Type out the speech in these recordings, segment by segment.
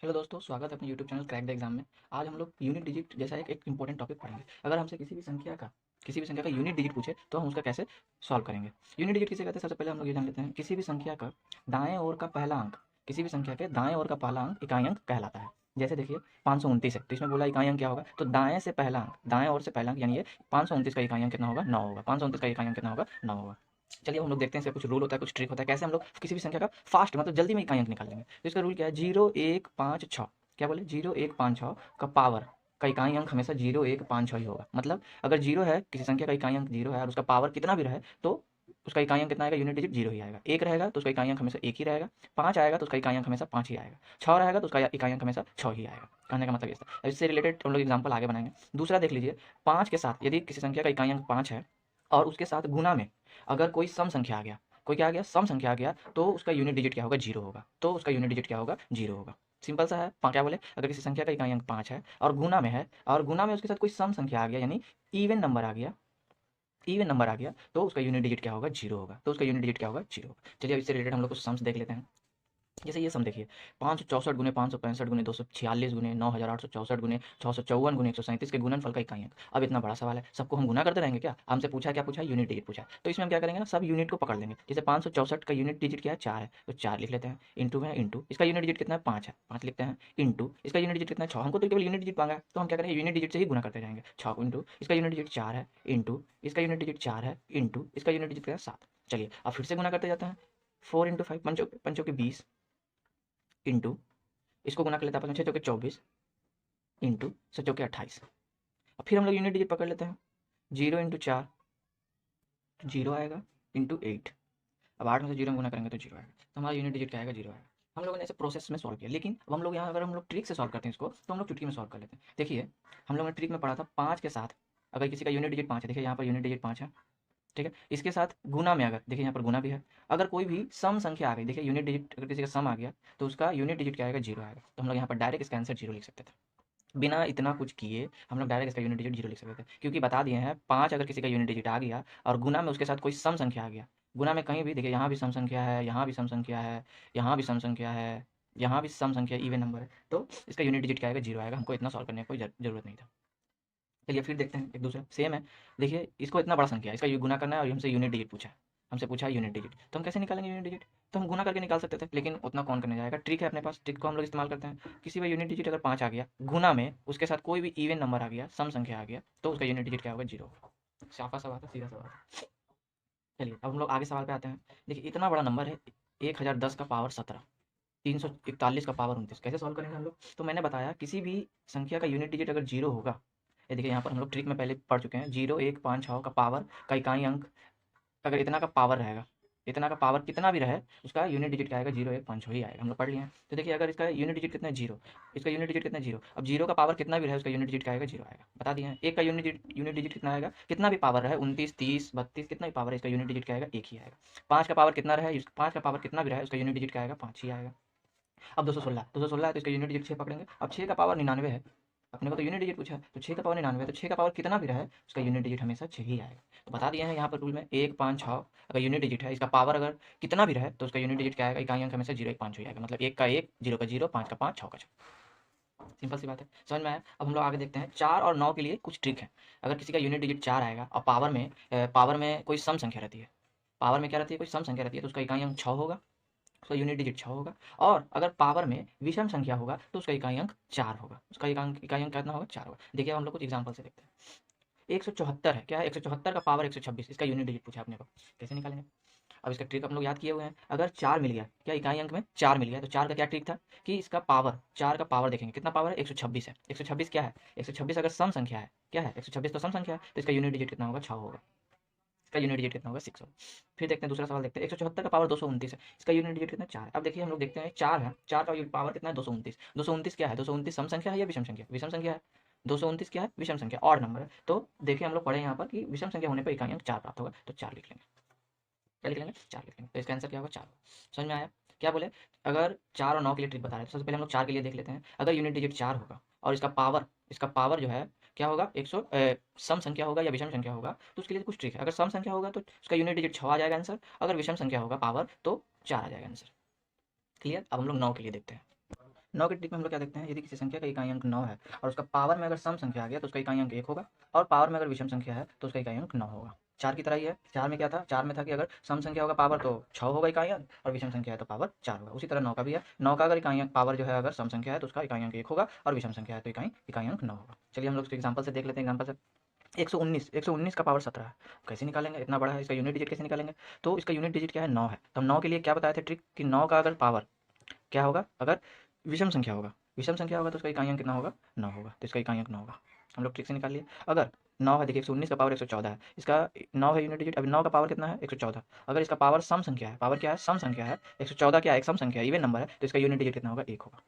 Hello दोस्तों, स्वागत है अपने YouTube channel crack the exam में। आज हम लोग यूनिट डिजिट जैसा एक इंपॉर्टेंट टॉपिक पढ़ेंगे। अगर हमसे किसी भी संख्या का यूनिट डिजिट पूछे तो हम उसका कैसे सॉल्व करेंगे। यूनिट डिजिट किसे कहते हैं, सबसे पहले हम लोग ये जान लेते हैं। किसी भी संख्या का दाएं ओर का पहला अंक, किसी भी संख्या के दाएं ओर का पहला अंक इकाई अंक कहलाता है। जैसे देखिए 529 है, तो इसमें बोला इकाई अंक क्या होगा, तो दाएं से पहला अंक, दाएं ओर से पहला अंक यानी ये 529 का इकाई अंक कितना होगा, 9 होगा। 529 का इकाई अंक कितना होगा, 9 होगा। चलिए अब हम लोग देखते हैं, इसका कुछ रूल होता है, कुछ ट्रिक होता है, कैसे हम लोग किसी भी संख्या का फास्ट मतलब जल्दी में इकाई अंक निकाल लेंगे। तो इसका रूल क्या है, 0 1 5 6, क्या बोले 0 1 5 6 का पावर का इकाई अंक हमेशा 0 1 5 6 ही होगा। मतलब अगर जीरो है, किसी संख्या का इकाई अंक जीरो है और उसका पावर कितना भी रहे तो उसका इकाई अंक कितना आएगा, यूनिट डिजिट जीरो ही आएगा। एक रहेगा तो उसका इकाई अंक हमेशा एक ही रहेगा। पाँच आएगा तो उसका इकाई अंक हमेशा पाँच ही आएगा। छः रहेगा तो उसका इकाई अंक हमेशा छः ही आएगा। कहने का मतलब ये था। इससे रिलेटेड हम लोग एग्जाम्पल आगे बनाएंगे। दूसरा देख लीजिए, पाँच के साथ यदि किसी संख्या का इकाई अंक पाँच है और उसके साथ गुना में अगर कोई सम संख्या आ गया, कोई क्या आ गया, सम संख्या आ गया, तो उसका यूनिट डिजिट क्या होगा, जीरो होगा। तो उसका यूनिट डिजिट क्या होगा, जीरो होगा। सिंपल सा है। क्या बोले, अगर किसी संख्या का इकाई अंक पाँच है और गुना में है, और गुना में उसके साथ कोई सम संख्या आ गया यानी इवन नंबर आ गया, इवन नंबर आ गया, तो उसका यूनिट डिजिट क्या होगा, जीरो होगा। तो उसका यूनिट डिजिट क्या होगा, जीरो होगा। चलिए अब इससे रिलेटेड हम लोग कुछ सम्स देख लेते हैं। जैसे ये सम देखिए, 564 गुने 565 गुने 246 गुने 9864 गुने 654 गुने 137 के गुणनफल का इकाई अंक। अब इतना बड़ा सवाल है, सबको हम गुना करते रहेंगे क्या? हमसे पूछा क्या, पूछा यूनिट डिजिट पूछा। तो इसमें हम क्या करेंगे ना, सब यूनिट को पकड़ लेंगे। जैसे 564 का यूनिट डिजिट क्या है, चार है, तो चार लिख लेते हैं। इंटू में इंटू इसका यूनिट डिजिट कितना है, पाँच है, पाँच लिखते हैं। इंटू इसका यूनिट डिजिट कितना है, छः। हमको तो केवल यूनिट डिजिट मांगा है, तो हम क्या करेंगे, यूनिट डिजिट से ही गुना करते जाएंगे। छः इंटू इसका यूनिट डिजिट चार है, इंटू इसका यूनिट डिजिट चार है, इंटू इसका यूनिट डिजिट क्या है, सात। चलिए अब फिर से गुना करते जाते हैं। 4 इंटू 5, पंचों पंचों के 20, इंटू इसको गुना कर लेते हैं अपन, छः चौके 24, इंटू छः चौके 28। अब फिर हम लोग यूनिट डिजिट पकड़ लेते हैं। 0 इंटू 4 जीरो आएगा, इंटू 8। अब 8 में से जीरो में गुना करेंगे तो जीरो आएगा, तो हमारा यूनिट डिजिट क्या आएगा, जीरो आएगा। हम लोगों ने ऐसे प्रोसेस में सॉल्व किया, लेकिन अब हम लोग यहाँ अगर हम लोग ट्रिक से सॉल्व करते हैं इसको, तो हम लोग चुटकी में सॉल्व कर लेते हैं। देखिए हम लोगों ने ट्रिक में पढ़ा था, पाँच के साथ अगर किसी का यूनिट डिजिट पाँच है, देखिए यहाँ पर यूनिट डिजिट पाँच है, ठीक है। इसके साथ गुना में अगर देखिए यहाँ पर गुना भी है, अगर कोई भी सम संख्या आ गई, देखिए यूनिट डिजिट अगर किसी का सम आ गया तो उसका यूनिट डिजिट क्या आएगा, जीरो आएगा। तो हम लोग यहाँ पर डायरेक्ट इसका आंसर जीरो लिख सकते थे। बिना इतना कुछ किए हम लोग डायरेक्ट इसका यूनिट डिजिट जीरो लिख सकते थे, क्योंकि बता दिए हैं पाँच अगर किसी का यूनिट डिजिट आ गया और गुना में उसके साथ कोई सम संख्या आ गया, गुना में कहीं भी देखिए, यहाँ भी सम संख्या है, यहाँ भी सम संख्या है, यहाँ भी सम संख्या है, यहाँ भी सम संख्या इवन नंबर है, तो इसका यूनिट डिजिट क्या आएगा, जीरो आएगा। हमको इतना सॉल्व करने की कोई जरूरत नहीं था। चलिए फिर देखते हैं, एक दूसरा सेम है। देखिए इसको इतना बड़ा संख्या है, इसका गुना करना है और हमसे यूनिट डिजिट पूछा है, हमसे पूछा है यूनिट डिजिट, तो हम कैसे निकालेंगे यूनिट डिजिट? तो हम गुना करके निकाल सकते थे, लेकिन उतना कौन करने जाएगा। ट्रिक है अपने पास, ट्रिक को हम लोग इस्तेमाल करते हैं। किसी भी यूनिट डिजिट अगर पाँच आ गया, गुना में उसके साथ कोई भी इवन नंबर आ गया, सम संख्या आ गया, तो उसका यूनिट डिजिट क्या होगा, जीरो होगा। साफा सा बात है, सीधा सा बात है। चलिए अब हम लोग आगे सवाल पे आते हैं। देखिए इतना बड़ा नंबर है, 1010 का पावर 17, 341 का पावर 29, कैसे सॉल्व करेंगे हम लोग? तो मैंने बताया किसी भी संख्या का यूनिट डिजिट अगर जीरो होगा, ये देखिए यहाँ पर हम लोग ट्रिक में पहले पढ़ चुके हैं, 0 1 5 6 का पावर का इकाई अंक अगर इतना का पावर रहेगा, इतना का पावर कितना भी रहे, उसका यूनिट डिजिट क्या आएगा, 0 1 5 6 ही आएगा। हम लोग पढ़ लिए हैं। तो देखिए अगर इसका यूनिट डिजिट कितना है, जीरो, इसका यूनिट डिजिट कितना है, जीरो। अब जीरो का पावर कितना भी रहे उसका यूनिट डिजिट क्या आएगा, जीरो आएगा। बता दिए हैं। एक का यूनिट डिजिट कितना आएगा, कितना भी पावर रहे, 29 30 32 कितना भी पावर है, इसका यूनिट डिजिट क्या आएगा, एक ही आएगा। पाँच का पावर कितना रहे, पाँच का पावर कितना भी रहे उसका यूनिट डिजिट क्या आएगा, पाँच ही आएगा। अब 216 है तो इसका यूनिट डिजिट छः पकड़ेंगे। अब छः का पावर 99 है, अपने को तो यूनिट डिजिट पूछा है, तो छः का पावर 99, तो छः का पावर कितना भी रहा है उसका यूनिट डिजिट हमेशा छः ही आएगा। तो बता दिए हैं यहाँ पर रूल में, 1 5 6 अगर यूनिट डिजिट है, इसका पावर अगर कितना भी रहे तो उसका यूनिट डिजिट क्या आएगा, इकाई अंक हमेशा 0 1 5 ही आएगा। मतलब एक का एक, जीरो का जीरो, पाँच का पाँच, छः का छः। सिंपल सी बात है, समझ में आया। अब हम लोग आगे देखते हैं, चार और नौ के लिए कुछ ट्रिक है। अगर किसी का यूनिट डिजिट चार आएगा और पावर में कोई सम संख्या रहती है, पावर में क्या रहती है, कोई सम संख्या रहती है, तो उसका इकाई अंक छः होगा, उसका यूनिट डिजिट छः होगा। और अगर पावर में विषम संख्या होगा तो उसका इकाई अंक चार होगा, उसका इकाई अंक कितना होगा, चार होगा। देखिए अब हम लोग कुछ एग्जाम्पल से देखते हैं। 174 है, क्या है, 174 का पावर 126, इसका यूनिट डिजिट पूछा अपने को, कैसे निकालेंगे? अब इसका ट्रिक हम लोग याद किए हुए हैं। अगर चार मिल गया, क्या इकाई अंक में चार मिल गया, तो चार का क्या ट्रिक था कि इसका पावर, चार का पावर देखेंगे कितना पावर है, 126 है। 126 क्या है, 126 अगर सम संख्या है, क्या है, 126 तो सम संख्या है, तो इसका यूनिट डिजिट कितना होगा, छः होगा। इसका यूनिट डिजिट कितना होगा, सिक्स होगा। फिर देखते हैं दूसरा सवाल देखते हैं, 174 का पावर 229 है, इसका यूनिट डिजिट कितना है, चार। अब देखिए हम लोग देखते हैं, चार है, चार का पावर कितना है, 229। 229 क्या है, 229 सम संख्या है या विषम संख्या, विषम संख्या है। 229 क्या है, विषम संख्या, और नंबर है। तो देखिए हम लोग पढ़े यहाँ पर कि विषम संख्या होने पर इकाई अंक चार प्राप्त होगा, तो चार लिख लेंगे। क्या लिख लेंगे, चार लिख लेंगे। तो इसका आंसर क्या होगा, चार होगा। समझ में आया? क्या बोले, अगर चार और नौ के लिए ट्रिक बता रहे हैं, तो सबसे पहले हम लोग चार के लिए देख लेते हैं। अगर यूनिट डिजिट चार होगा और इसका पावर जो है क्या होगा, सम संख्या होगा या विषम संख्या होगा, तो उसके लिए कुछ ट्रिक है। अगर सम संख्या होगा तो उसका यूनिट डिजिट छः आ जाएगा आंसर, अगर विषम संख्या होगा पावर तो चार आ जाएगा आंसर। क्लियर? अब हम लोग नौ के लिए देखते हैं। 9 के ट्रिक में हम लोग क्या देखते हैं, यदि किसी संख्या का इकाई अंक 9 है और उसका पावर में अगर सम संख्या आ गया तो उसका इकाई अंक 1 होगा, और पावर में अगर विषम संख्या है तो उसका इकाई अंक 9 होगा। 4 की तरह ही है। 4 में क्या था, 4 में था कि अगर सम संख्या होगा पावर तो 6 होगा इकाई अंक, और विषम संख्या है तो पावर 4 होगा। उसी तरह 9 का भी है। 9 का अगर इकाई अंक पावर जो है अगर सम संख्या है तो उसका इकाई अंक 1 होगा, और विषम संख्या है तो इकाई अंक 9 होगा। चलिए हम लोग उसके एग्जाम्पल से देख लेते हैं। एग्जाम्पल से 119 का पावर 17 है। कैसे निकालेंगे, इतना बड़ा है, इसका यूनिट डिजिट कैसे निकालेंगे। तो इसका यूनिट डिजिट क्या है, 9 है। तो हम 9 के लिए क्या बताए थे ट्रिक कि 9 का अगर पावर क्या होगा, अगर विषम संख्या होगा, विषम संख्या होगा तो उसका इकाई अंक कितना होगा, 9 होगा। तो इसका इकाई अंक 9 होगा। हम लोग ट्रिक से निकाल लिए। अगर 9 है, देखिए 119 का पावर 114 है, इसका 9 है यूनिट डिजिट। अभी 9 का पावर कितना है, 114। अगर इसका पावर सम संख्या है, पावर क्या है, सम संख्या है, 114 क्या है, एक सम संख्या है, इवन नंबर है, तो इसका यूनिट डिजिट कितना होगा, 1 होगा।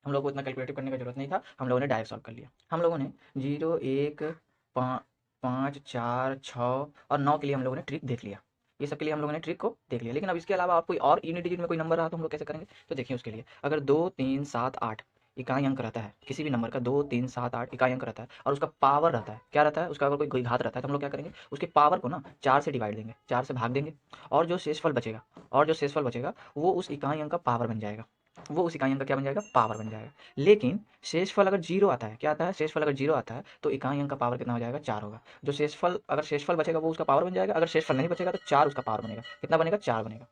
हम लोग को इतना कैलकुलेटिव करने की जरूरत नहीं था, हम लोगों ने डायरेक्ट सॉल्व कर लिया। हम लोगों ने 0, 1, 5, 4, 6 और 9 के लिए हम लोगों ने ट्रिक देख लिया। ये सब के लिए हम लोगों ने ट्रिक को देख लिया। लेकिन अब इसके अलावा आप कोई और यूनिट डिजिट में कोई नंबर रहा तो हम लोग कैसे करेंगे। तो देखिए उसके लिए अगर 2, 3, 7, 8 इकाई अंक रहता है, किसी भी नंबर का 2, 3, 7, 8 इकाई अंक रहता है, और उसका पावर रहता है, क्या रहता है, उसका अगर कोई घात रहता है, तो हम लोग क्या करेंगे, उसके पावर को ना 4 से डिवाइड देंगे, 4 से भाग देंगे, और जो शेषफल बचेगा, वो उस इकाई अंक का पावर बन जाएगा। वो उस इकाई अंक का क्या बन जाएगा, पावर बन जाएगा। लेकिन शेषफल अगर जीरो आता है, क्या आता है, शेषफल अगर जीरो आता है तो इकाई अंक का पावर कितना हो जाएगा, 4 होगा। जो शेषफल, अगर शेषफल बचेगा वो उसका पावर बन जाएगा, अगर शेषफल नहीं बचेगा तो 4 उसका पावर बनेगा। कितना बनेगा, 4 बनेगा।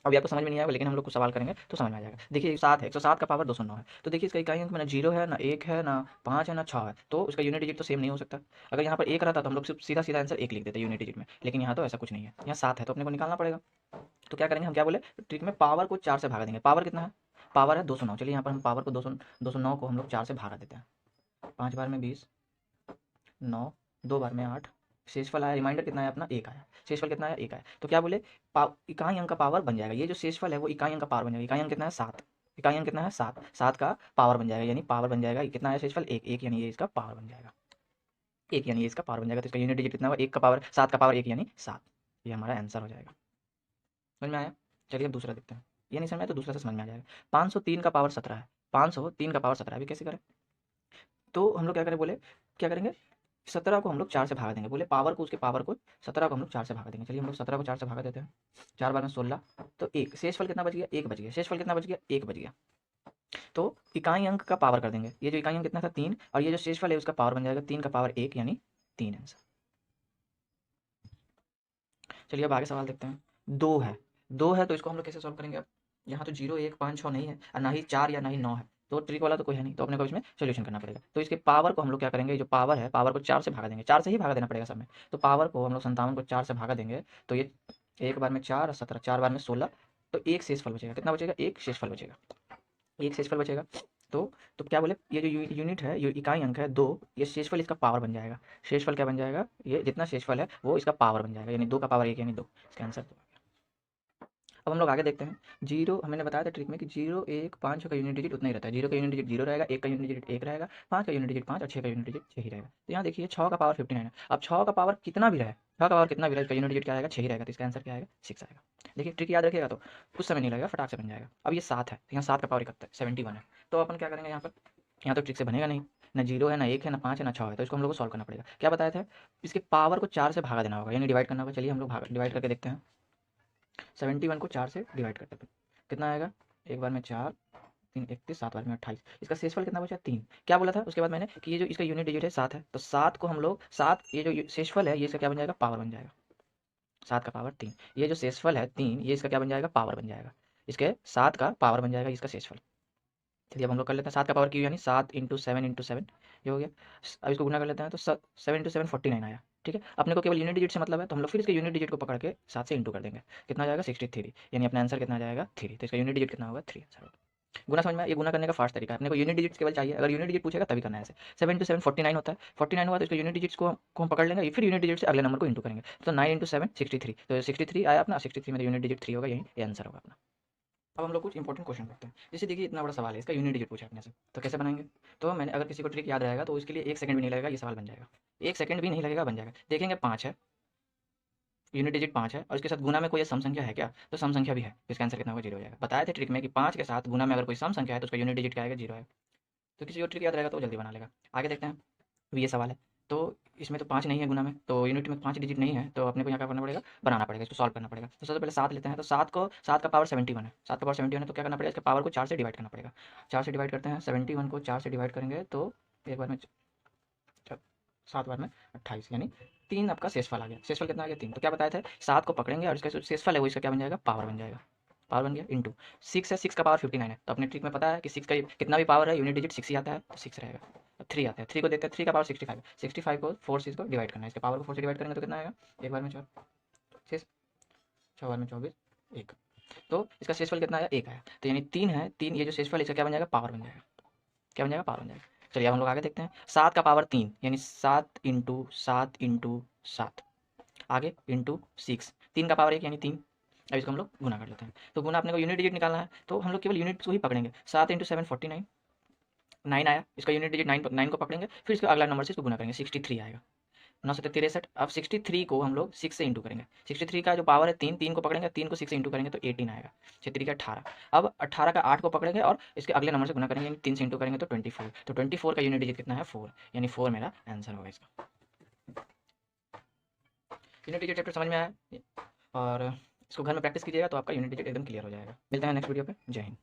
अभी आपको समझ में नहीं आएगा, लेकिन हम लोग कुछ सवाल करेंगे तो समझ में आ जाएगा। देखिए 7 है, 107 का पावर 209 है। तो देखिए इसका इकाई अंक में ना 0 है, ना 1 है, ना 5 है, ना 6 है, तो उसका यूनिट डिजिट तो सेम नहीं हो सकता। अगर यहाँ पर 1 रहता तो हम लोग सिर्फ सीधा सीधा आंसर 1 लिख देते यूनिट डिजिट में, लेकिन यहाँ तो ऐसा कुछ नहीं है। यहाँ 7 है तो अपने को निकालना पड़ेगा। तो क्या करेंगे, हम क्या बोले ट्रिक में, पावर को 4 से भागा देंगे। पावर कितना है, पावर है 209। चलिए यहाँ पर हम पावर को 209 को हम लोग 4 से भागा देते हैं। 5 बार में 20, 9, 2 बार में 8, शेषफल आया, रिमाइंडर कितना है अपना, 1 आया। शेषफल कितना आया, 1 आया। तो क्या बोले, इकाई अंक का पावर बन जाएगा। ये जो शेषफल है वो इकाई अंक का पावर बन जाएगा। इकाई अंक कितना है, 7। इकाई अंक कितना है, 7। 7 का पावर बन जाएगा, यानी पावर बन जाएगा कितना है, शेषफल 1। 1 यानी ये इसका पावर बन जाएगा, 1 यानी ये इसका पावर बन जाएगा। तो इसका यूनिट डिजिट कितना होगा, 1 का पावर, 7 का पावर 1 यानी 7। ये हमारा आंसर हो जाएगा। समझ में आया। चलिए अब दूसरा देखते हैं। ये नहीं समझ में आया तो दूसरा से समझ में आ जाएगा। 503 का पावर 17 है। 503 का पावर 17 है, अभी कैसे करें। तो हम लोग क्या करें, बोले क्या करेंगे, 17 को हम लोग 4 से भागा देंगे। बोले पावर को, उसके पावर को 17 को हम लोग 4 से भागा देंगे। चलिए हम लोग 17 को 4 से भागा देते हैं। 4 बार में 16, तो 1। शेषफल कितना बच गया, 1 बच गया। शेषफल कितना बच गया, 1 बच गया। तो इकाई अंक का पावर कर देंगे। ये जो इकाई अंक कितना था, 3, और ये जो शेषफल है उसका पावर बन जाएगा 3 का पावर 1 यानी 3 आंसर। चलिए अब आगे सवाल देखते हैं। 2 है तो इसको हम लोग कैसे सॉल्व करेंगे। अब यहाँ तो 0, 1, 5, 6 नहीं है, और ना ही 4 या ना ही 9 है, तो ट्रिक वाला तो कोई है नहीं, तो अपने को इसमें सोल्यूशन करना पड़ेगा। तो इसके पावर को हम लोग क्या करेंगे, जो पावर है, पावर को 4 से भागा देंगे। 4 से ही भागा देना पड़ेगा सब में। तो पावर को हम लोग 57 को 4 से भागा देंगे, तो ये 1 बार में 4 और 17, 4 बार में 16, तो 1 शेषफल बचेगा। कितना बचेगा, 1 शेषफल बचेगा। 1 शेषफल बचेगा। तो तो क्या बोले, ये जो यूनिट है, ये इकाई अंक है 2, ये शेषफल इसका पावर बन जाएगा। शेषफल क्या बन जाएगा, ये जितना शेषफल है वो इसका पावर बन जाएगा, यानी 2 का पावर 1 यानी 2। इसका आंसर 2। अब हम लोग आगे देखते हैं। 0, मैंने बताया था ट्रिक में कि 0, 1, 5 का यूनिट डिजिट उतना ही रहता है। 0 का यूनिट डिजिट 0 रहेगा, 1 का यूनिट डिजिट 1 रहेगा, 5 का यूनिट डिजिट 5, और 6 का यूनिट डिजिट 6 ही रहेगा। तो यहाँ देखिए 6 का पावर 59 है। अब 6 का पावर कितना भी रहे, 6 का पावर कितना भी रहे, इसका यूनिट डिजिट क्या आएगा, 6 ही रहेगा। तो इसका आंसर क्या आएगा, 6 आएगा। देखिए ट्रिक याद रखिएगा तो कुछ समय नहीं लगेगा, फटाक से बन जाएगा। अब ये 7 है, यहाँ 7 का पावर 71 है। तो अपन क्या करेंगे यहाँ पर, यहाँ तो ट्रिक से बनेगा नहीं, ना 0 है, ना 1 है, ना 5 है, ना 6 है, तो इसको हम लोग को सॉल्व करना पड़ेगा। क्या बताया था, इसके पावर को 4 से भागा देना होगा, यानी डिवाइड करना होगा। चलिए हम लोग डिवाइड करके देखते हैं। 71 को 4 से डिवाइड करते हैं, कितना आएगा, 1 बार में 4, 3, 31, 7 बार में 28। इसका शेषफल कितना बचा, 3। क्या बोला था उसके बाद मैंने कि ये जो इसका यूनिट डिजिट है 7 है, तो 7 को हम लोग 7, ये जो शेषफल है ये इसका क्या बन जाएगा, पावर बन जाएगा। 7 का पावर 3, ये जो शेषफल है 3, ये इसका क्या बन जाएगा, पावर बन जाएगा। इसके 7 का पावर बन जाएगा इसका शेषफल। चलिए अब हम लोग कर लेते हैं। 7 का पावर क्यू यानी 7 × 7 × 7, ये हो गया। अब इसको गुना कर लेते हैं, तो 7 × 7 49 आया। ठीक है, अपने को केवल यूनिट डिजिट से मतलब है, तो हम लोग फिर इसके यूनिट डिजिट को पकड़ के 7 से इंटू कर देंगे। कितना आ जाएगा, 63, यानी अपना आंसर कितना आ जाएगा, 3। तो इसका यूनिट डिजिट कितना होगा, 3 आंसर होगा। गुना समझ में आया? ये गुना करने का फास्ट तरीका है। अपने को यूनिट डिजिट्स केवल चाहिए, अगर यूनिट डिजिट पूछेगा तभी करना है ऐसे। 7 × 7 49 होता है, 49 हुआ तो इसका यूनिट डिजिट्स को हम पकड़ लेंगे, फिर यूनिट डिजिट से अगले नंबर को इंटू करेंगे। तो 9 × 7 63, तो 63 आया अपना, 63 में यूनिट डिजिट 3 होगा, यही ये आंसर होगा अपना। अब हम लोग कुछ इंपॉर्टेंट क्वेश्चन करते हैं। जैसे देखिए इतना बड़ा सवाल है, इसका यूनिट डिजिट पूछा अपने से, तो कैसे बनाएंगे। तो मैंने, अगर किसी को ट्रिक याद रहेगा तो उसके लिए 1 सेकंड भी नहीं लगेगा, ये सवाल बन जाएगा। 1 सेकंड भी नहीं लगेगा, बन जाएगा। देखेंगे 5 है, यूनिट डिजिट 5 है, और इसके साथ गुना में कोई सम संख्या है क्या, तो सम संख्या भी है, तो इसका आंसर कितना होगा, 0 हो जाएगा। बताए थे ट्रिक में कि 5 के साथ गुना में अगर कोई सम संख्या है तो उसका यूनिट डिजिट क्या आएगा, 0 है। तो किसी को ट्रिक याद रहेगा तो जल्दी बना लेगा। आगे देखते हैं। अब ये सवाल है, तो इसमें तो 5 नहीं है गुना में, तो यूनिट में 5 डिजिट नहीं है, तो अपने को यहाँ क्या करना पड़ेगा, बनाना पड़ेगा, इसको सॉल्व करना पड़ेगा। तो सबसे पहले 7 लेते हैं, तो 7 का पावर 71 है, 7 का पावर 71 है, तो क्या करना पड़ेगा, इसके पावर को 4 से डिवाइड करना पड़ेगा। 4 से डिवाइड करते हैं, 71 को 4 से डिवाइड करेंगे तो एक बार में 7 बार में 28, यानी 3 आपका शेषफल आ गया। शेषफल कितना आ गया, 3। तो क्या बताया था, 7 को पकड़ेंगे और इसका जो शेषफल है वो इसका क्या बन जाएगा, पावर बन जाएगा। पावर बन गया इंटू 6 है, 6 का पावर 59 है, तो अपने ट्रिक में पता है कि 6 का कितना भी पावर है यूनिट डिजिट 6 ही आता है, तो 6 रहेगा। 3 आता है, 3 को देते हैं, 3 का पावर 65 है, 65 को 4 से इसको डिवाइड करना है, इसके पावर को 4 से डिवाइड करेंगे तो कितना आएगा, एक बार में 4, 6, 6 बार में 24, 1। तो इसका शेषफल कितना आया, 1 आया, तो यानी 3 है, 3 ये जो शेषफल इसका क्या बन जाएगा, पावर बन जाएगा। क्या बन जाएगा, पावर बन जाएगा। चलिए अब हम लोग आगे देखते हैं, 7 का पावर 3 यानी 7 इंटू 7 इंटू 7, आगे इंटू 6, 3 का पावर 1 यानी 3। अब इसको हम लोग गुना कर लेते हैं, तो गुना अपने को यूनिट डिजिट निकालना है, तो हम लोग केवल यूनिट को ही पकड़ेंगे। 7 इंटू 7 49, 9 आया, इसका यूनिट डिजिट 9 को पकड़ेंगे, फिर इसका अगला नंबर से इसको गुना करेंगे, 63 आएगा। 9 से 63। अब 63 को हम लोग 6 से इंटू करेंगे, 63 का जो पावर है 3, 3 को पकड़ेंगे, 3 को 6 से इंटू करेंगे तो 18 आएगा। 63 का 18, अब 18 का 8 को पकड़ेंगे और इसके अगले नंबर से गुना करेंगे, यानी 3 से इंटू करेंगे तो 24, तो 24 का यूनिट डिजिट कितना है, 4, यानी 4 मेरा आंसर होगा इसका। यूनिट डिजिट चैप्टर समझ में आया, और इसको घर में प्रैक्टिस कीजिएगा तो आपका यूनिट डिजिट एकदम क्लियर हो जाएगा। मिलते हैं नेक्स्ट वीडियो पे, जय हिंद।